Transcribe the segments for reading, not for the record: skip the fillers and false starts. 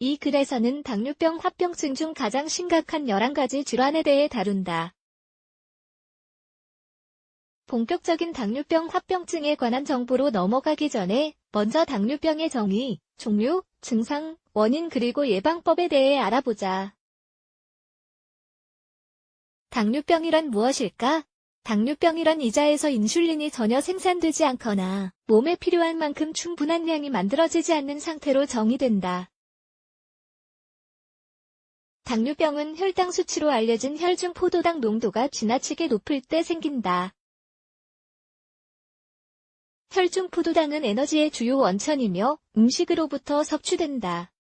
이 글에서는 당뇨병 합병증 중 가장 심각한 11가지 질환에 대해 다룬다. 본격적인 당뇨병 합병증에 관한 정보로 넘어가기 전에 먼저 당뇨병의 정의, 종류, 증상, 원인 그리고 예방법에 대해 알아보자. 당뇨병이란 무엇일까? 당뇨병이란 이자에서 인슐린이 전혀 생산되지 않거나 몸에 필요한 만큼 충분한 양이 만들어지지 않는 상태로 정의된다. 당뇨병은 혈당 수치로 알려진 혈중 포도당 농도가 지나치게 높을 때 생긴다. 혈중 포도당은 에너지의 주요 원천이며 음식으로부터 섭취된다.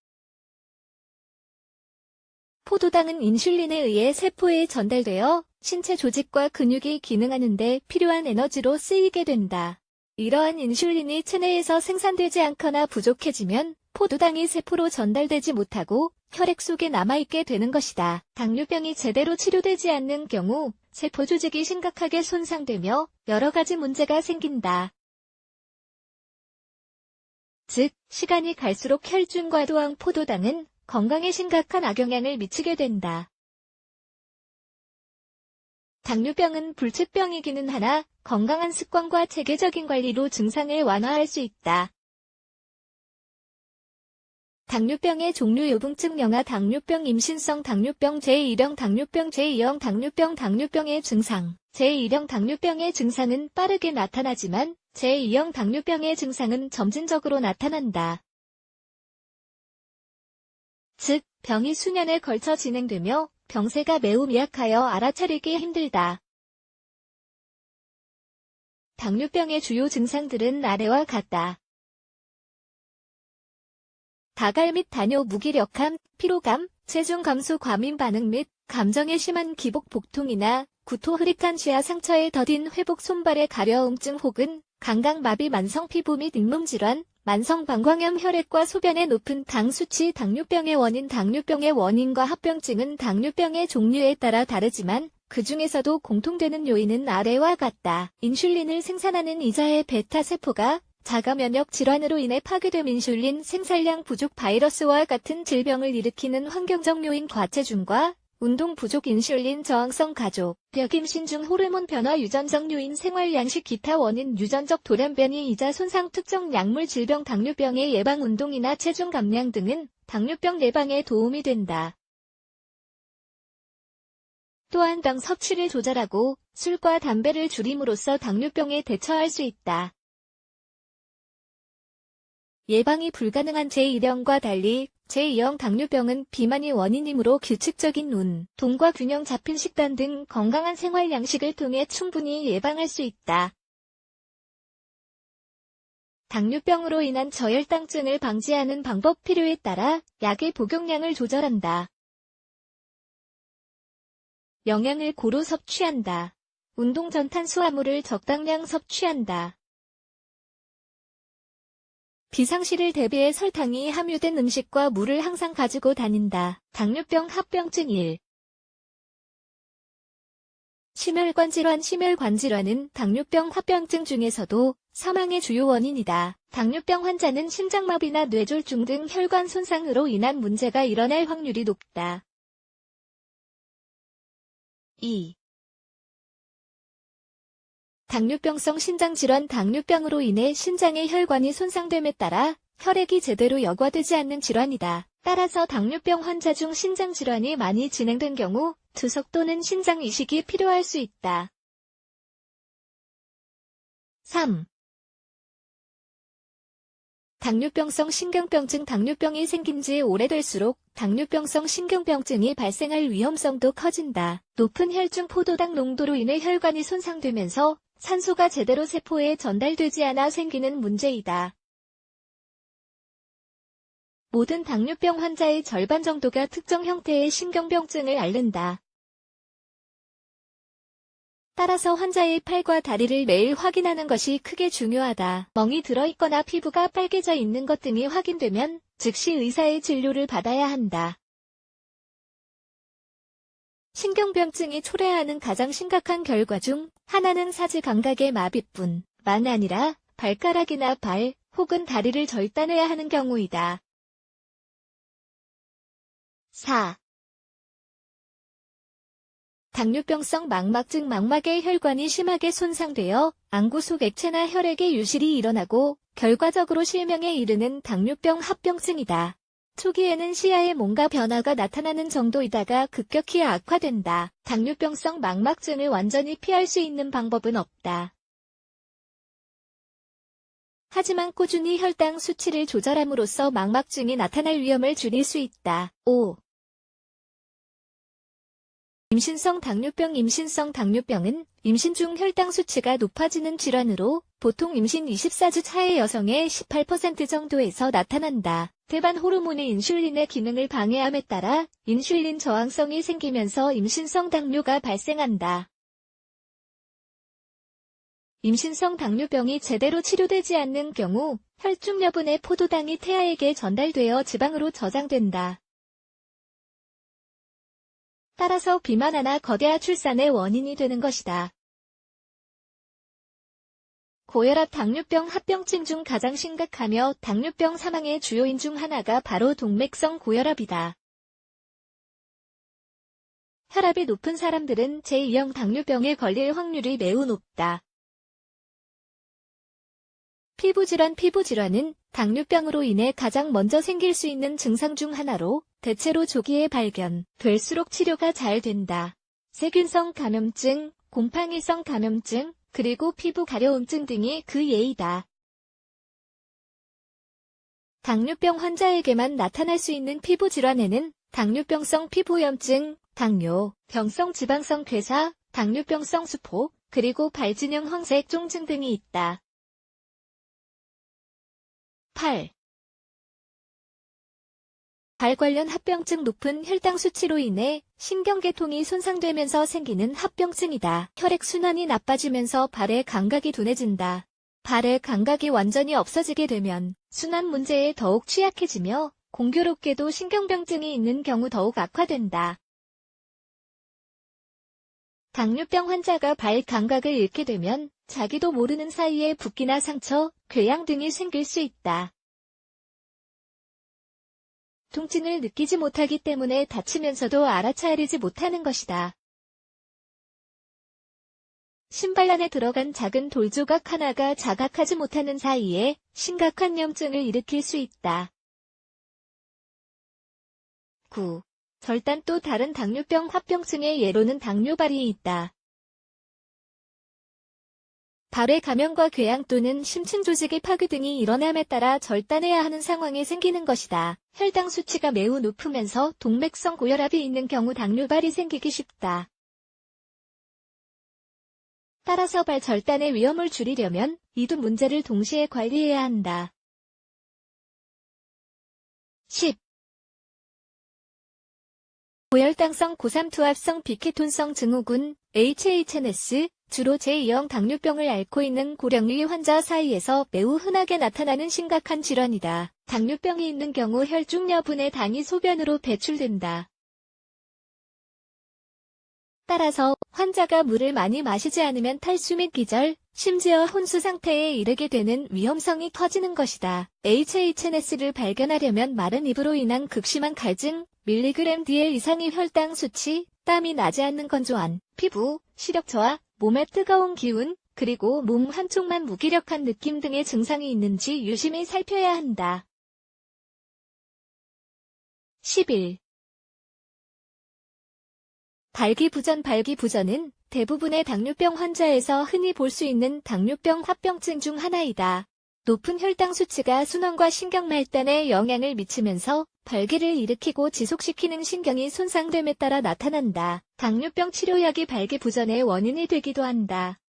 포도당은 인슐린에 의해 세포에 전달되어 신체 조직과 근육이 기능하는 데 필요한 에너지로 쓰이게 된다. 이러한 인슐린이 체내에서 생산되지 않거나 부족해지면 포도당이 세포로 전달되지 못하고 혈액 속에 남아있게 되는 것이다. 당뇨병이 제대로 치료되지 않는 경우 세포 조직이 심각하게 손상되며 여러 가지 문제가 생긴다. 즉, 시간이 갈수록 혈중 과도한 포도당은 건강에 심각한 악영향을 미치게 된다. 당뇨병은 불치병이기는 하나 건강한 습관과 체계적인 관리로 증상을 완화할 수 있다. 당뇨병의 종류 요붕증 영아 당뇨병 임신성 당뇨병 제1형 당뇨병 제2형 당뇨병 당뇨병의 증상 제1형 당뇨병의 증상은 빠르게 나타나지만 제2형 당뇨병의 증상은 점진적으로 나타난다. 즉, 병이 수년에 걸쳐 진행되며 병세가 매우 미약하여 알아차리기 힘들다. 당뇨병의 주요 증상들은 아래와 같다. 다갈 및 다뇨 무기력함, 피로감, 체중 감소 과민 반응 및 감정의 심한 기복 복통이나 구토 흐릿한 쥐와 상처에 더딘 회복 손발의 가려움증 혹은 감각마비 만성 피부 및 잇몸 질환, 만성 방광염 혈액과 소변의 높은 당 수치 당뇨병의 원인과 합병증은 당뇨병의 종류에 따라 다르지만 그 중에서도 공통되는 요인은 아래와 같다. 인슐린을 생산하는 이자의 베타 세포가 자가 면역 질환으로 인해 파괴됨 인슐린 생산량 부족 바이러스와 같은 질병을 일으키는 환경적 요인 과체중과 운동 부족 인슐린 저항성 가족, 임신 중 호르몬 변화 유전적 요인 생활 양식 기타 원인 유전적 돌연변이 이자 손상 특정 약물 질병 당뇨병의 예방 운동이나 체중 감량 등은 당뇨병 예방에 도움이 된다. 또한 당 섭취를 조절하고 술과 담배를 줄임으로써 당뇨병에 대처할 수 있다. 예방이 불가능한 제1형과 달리 제2형 당뇨병은 비만이 원인이므로 규칙적인 운동과 균형 잡힌 식단 등 건강한 생활 양식을 통해 충분히 예방할 수 있다. 당뇨병으로 인한 저혈당증을 방지하는 방법 필요에 따라 약의 복용량을 조절한다. 영양을 고루 섭취한다. 운동 전 탄수화물을 적당량 섭취한다. 비상시를 대비해 설탕이 함유된 음식과 물을 항상 가지고 다닌다. 당뇨병 합병증 1. 심혈관 질환은 당뇨병 합병증 중에서도 사망의 주요 원인이다. 당뇨병 환자는 심장마비나 뇌졸중 등 혈관 손상으로 인한 문제가 일어날 확률이 높다. 2. 당뇨병성 신장질환 당뇨병으로 인해 신장의 혈관이 손상됨에 따라 혈액이 제대로 여과되지 않는 질환이다. 따라서 당뇨병 환자 중 신장질환이 많이 진행된 경우 투석 또는 신장 이식이 필요할 수 있다. 3. 당뇨병성 신경병증 당뇨병이 생긴 지 오래될수록 당뇨병성 신경병증이 발생할 위험성도 커진다. 높은 혈중 포도당 농도로 인해 혈관이 손상되면서 산소가 제대로 세포에 전달되지 않아 생기는 문제이다. 모든 당뇨병 환자의 절반 정도가 특정 형태의 신경병증을 앓는다. 따라서 환자의 팔과 다리를 매일 확인하는 것이 크게 중요하다. 멍이 들어있거나 피부가 빨개져 있는 것 등이 확인되면 즉시 의사의 진료를 받아야 한다. 신경병증이 초래하는 가장 심각한 결과 중 하나는 사지 감각의 마비뿐만 아니라 발가락이나 발 혹은 다리를 절단해야 하는 경우이다. 4. 당뇨병성 망막증 망막의 혈관이 심하게 손상되어 안구 속 액체나 혈액의 유실이 일어나고 결과적으로 실명에 이르는 당뇨병 합병증이다. 초기에는 시야에 뭔가 변화가 나타나는 정도이다가 급격히 악화된다. 당뇨병성 망막증을 완전히 피할 수 있는 방법은 없다. 하지만 꾸준히 혈당 수치를 조절함으로써 망막증이 나타날 위험을 줄일 수 있다. 5. 임신성 당뇨병 임신성 당뇨병은 임신 중 혈당 수치가 높아지는 질환으로 보통 임신 24주 차의 여성의 18% 정도에서 나타난다. 태반 호르몬의 인슐린의 기능을 방해함에 따라 인슐린 저항성이 생기면서 임신성 당뇨가 발생한다. 임신성 당뇨병이 제대로 치료되지 않는 경우 혈중여분의 포도당이 태아에게 전달되어 지방으로 저장된다. 따라서 비만화나 거대화 출산의 원인이 되는 것이다. 고혈압 당뇨병 합병증 중 가장 심각하며 당뇨병 사망의 주요인 중 하나가 바로 동맥성 고혈압이다. 혈압이 높은 사람들은 제2형 당뇨병에 걸릴 확률이 매우 높다. 피부질환은 당뇨병으로 인해 가장 먼저 생길 수 있는 증상 중 하나로 대체로 조기에 발견될수록 치료가 잘 된다. 세균성 감염증, 곰팡이성 감염증, 그리고 피부 가려움증 등이 그 예이다. 당뇨병 환자에게만 나타날 수 있는 피부질환에는 당뇨병성 피부염증, 당뇨병성 지방성 괴사, 당뇨병성 수포, 그리고 발진형 황색 종증 등이 있다. 8. 발 관련 합병증 높은 혈당 수치로 인해 신경계통이 손상되면서 생기는 합병증이다. 혈액순환이 나빠지면서 발의 감각이 둔해진다. 발의 감각이 완전히 없어지게 되면 순환 문제에 더욱 취약해지며 공교롭게도 신경병증이 있는 경우 더욱 악화된다. 당뇨병 환자가 발 감각을 잃게 되면 자기도 모르는 사이에 붓기나 상처, 궤양 등이 생길 수 있다. 통증을 느끼지 못하기 때문에 다치면서도 알아차리지 못하는 것이다. 신발 안에 들어간 작은 돌조각 하나가 자각하지 못하는 사이에 심각한 염증을 일으킬 수 있다. 9. 절단 또 다른 당뇨병 합병증의 예로는 당뇨발이 있다. 발의 감염과 궤양 또는 심층 조직의 파괴 등이 일어남에 따라 절단해야 하는 상황이 생기는 것이다. 혈당 수치가 매우 높으면서 동맥성 고혈압이 있는 경우 당뇨발이 생기기 쉽다. 따라서 발 절단의 위험을 줄이려면 이 두 문제를 동시에 관리해야 한다. 10. 고혈당성 고삼투압성 비케톤성 증후군 HHNS, 주로 제2형 당뇨병을 앓고 있는 고령의 환자 사이에서 매우 흔하게 나타나는 심각한 질환이다. 당뇨병이 있는 경우 혈중여분의 당이 소변으로 배출된다. 따라서 환자가 물을 많이 마시지 않으면 탈수 및 기절, 심지어 혼수 상태에 이르게 되는 위험성이 커지는 것이다. HHNS를 발견하려면 마른 입으로 인한 극심한 갈증, mg/dl 이상의 혈당 수치, 땀이 나지 않는 건조한 피부, 시력 저하, 몸에 뜨거운 기운, 그리고 몸 한쪽만 무기력한 느낌 등의 증상이 있는지 유심히 살펴야 한다. 11. 발기부전은 대부분의 당뇨병 환자에서 흔히 볼 수 있는 당뇨병 합병증 중 하나이다. 높은 혈당 수치가 순환과 신경말단에 영향을 미치면서 발기를 일으키고 지속시키는 신경이 손상됨에 따라 나타난다. 당뇨병 치료약이 발기부전의 원인이 되기도 한다.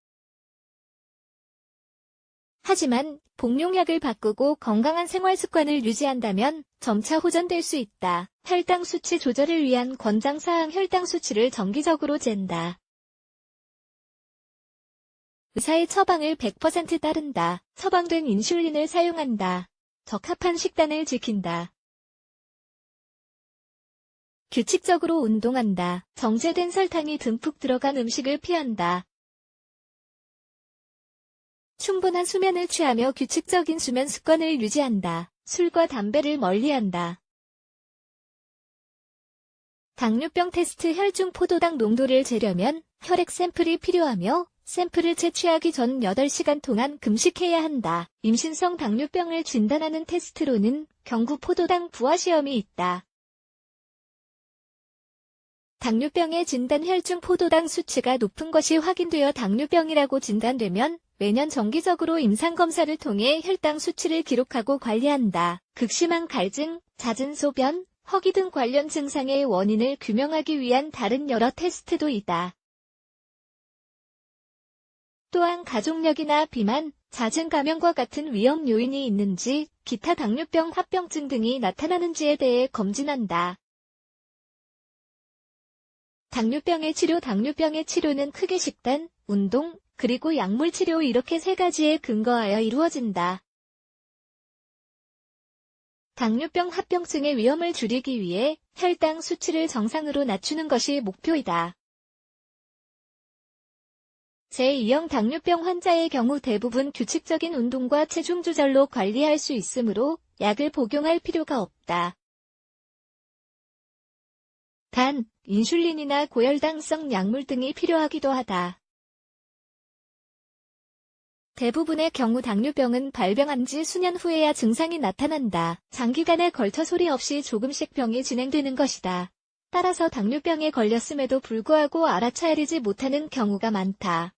하지만 복용약을 바꾸고 건강한 생활습관을 유지한다면 점차 호전될 수 있다. 혈당 수치 조절을 위한 권장사항 혈당 수치를 정기적으로 잰다. 의사의 처방을 100% 따른다. 처방된 인슐린을 사용한다. 적합한 식단을 지킨다. 규칙적으로 운동한다. 정제된 설탕이 듬뿍 들어간 음식을 피한다. 충분한 수면을 취하며 규칙적인 수면 습관을 유지한다. 술과 담배를 멀리한다. 당뇨병 테스트 혈중 포도당 농도를 재려면 혈액 샘플이 필요하며 샘플을 채취하기 전 8시간 동안 금식해야 한다. 임신성 당뇨병을 진단하는 테스트로는 경구 포도당 부화 시험이 있다. 당뇨병의 진단 혈중 포도당 수치가 높은 것이 확인되어 당뇨병이라고 진단되면 매년 정기적으로 임상검사를 통해 혈당 수치를 기록하고 관리한다. 극심한 갈증, 잦은 소변, 허기 등 관련 증상의 원인을 규명하기 위한 다른 여러 테스트도 있다. 또한 가족력이나 비만, 잦은 감염과 같은 위험 요인이 있는지, 기타 당뇨병 합병증 등이 나타나는지에 대해 검진한다. 당뇨병의 치료는 크게 식단, 운동, 그리고 약물 치료 이렇게 3가지에 근거하여 이루어진다. 당뇨병 합병증의 위험을 줄이기 위해 혈당 수치를 정상으로 낮추는 것이 목표이다. 제2형 당뇨병 환자의 경우 대부분 규칙적인 운동과 체중 조절로 관리할 수 있으므로 약을 복용할 필요가 없다. 단, 인슐린이나 고혈당성 약물 등이 필요하기도 하다. 대부분의 경우 당뇨병은 발병한 지 수년 후에야 증상이 나타난다. 장기간에 걸쳐 소리 없이 조금씩 병이 진행되는 것이다. 따라서 당뇨병에 걸렸음에도 불구하고 알아차리지 못하는 경우가 많다.